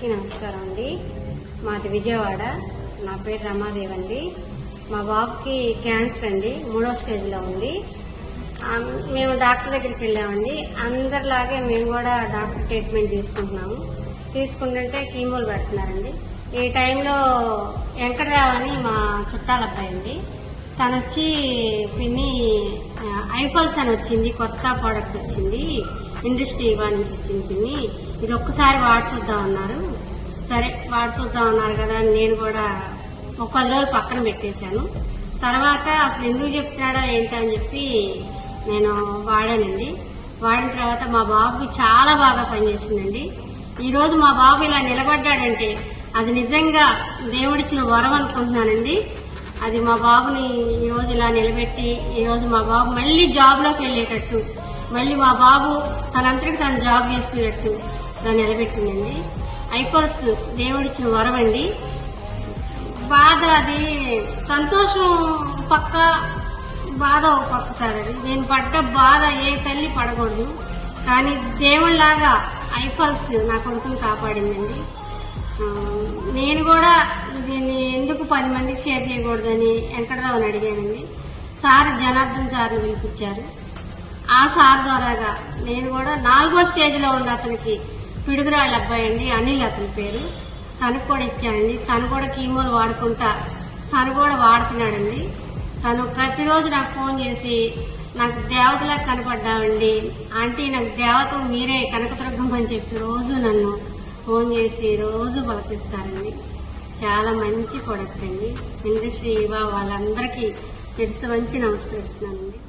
అందరికీ నమస్కారం అండి. మాది విజయవాడ. నా పేరు రమాదేవి అండి. మా బాబుకి క్యాన్సర్ అండి, 3వ స్టేజ్లో ఉంది. మేము డాక్టర్ దగ్గరికి వెళ్ళామండి. అందరిలాగే మేము కూడా డాక్టర్ ట్రీట్మెంట్ తీసుకుంటుంటే కీమోలు పెడుతున్నారండి. ఈ టైంలో వెంకటరావు అని మా చుట్టాల అబ్బాయి అండి, తను వచ్చి పిన్ని ఐపల్స్ అని వచ్చింది, కొత్త ప్రోడక్ట్ వచ్చింది, ఇండస్ట్రీ ఇవ్వాలి నుంచి వచ్చింది పిన్ని, ఇది ఒక్కసారి వాడి చూద్దాం అన్నారు. సరే వాడి చూద్దాం అన్నారు కదా అని నేను కూడా ఒక 10 రోజులు పక్కన పెట్టేశాను. తర్వాత అసలు ఎందుకు చెప్తున్నాడో ఏంటని చెప్పి నేను వాడానండి. వాడిన తర్వాత మా బాబుకి చాలా బాగా పనిచేసిందండి. ఈరోజు మా బాబు ఇలా నిలబడ్డాడంటే అది నిజంగా దేవుడిచ్చిన వరం అనుకుంటున్నానండి. అది మా బాబుని ఈరోజు ఇలా నిలబెట్టి ఈరోజు మా బాబు మళ్ళీ జాబ్లోకి వెళ్ళేటట్టు, మళ్ళీ మా బాబు తనంతటికి తను జాబ్ చేసుకునేటట్టు ఇలా నిలబెట్టిందండి. ఐపల్స్ దేవుడిచ్చిన వరం అండి. బాధ అది సంతోషం పక్క, బాధ ఒక పక్క సార్. అది నేను పడ్డ బాధ ఏ తల్లి పడకూడదు, కానీ దేవుళ్లాగా ఐపల్స్ నా కొడుకుని కాపాడిందండి. నేను కూడా దీన్ని ఎందుకు 10 మందికి షేర్ చేయకూడదని వెంకటరావుని అడిగానండి. సార్ జనార్దన్ సార్ని పిలిపించారు. ఆ సార్ ద్వారాగా నేను కూడా 4వ స్టేజ్లో ఉన్న అతనికి, పిడుగురాళ్ళ అబ్బాయి అండి, అనిల్ అతని పేరు, తనకు కూడా ఇచ్చానండి. తను కూడా కీమోలు వాడుకుంటా తను కూడా వాడుతున్నాడండి. తను ప్రతిరోజు నాకు ఫోన్ చేసి నాకు దేవతలా కనపడ్డామండి ఆంటీ, నాకు దేవత మీరే, కనకదుర్గమ్మ అని చెప్పి రోజు నన్ను ఫోన్ చేసి రోజు పలకిస్తారండి. చాలా మంచి ప్రొడక్ట్ అండి. ఇండస్ట్రీ వాళ్ళందరికీ శిరస్సు వంచి నమస్కరిస్తున్నానండి.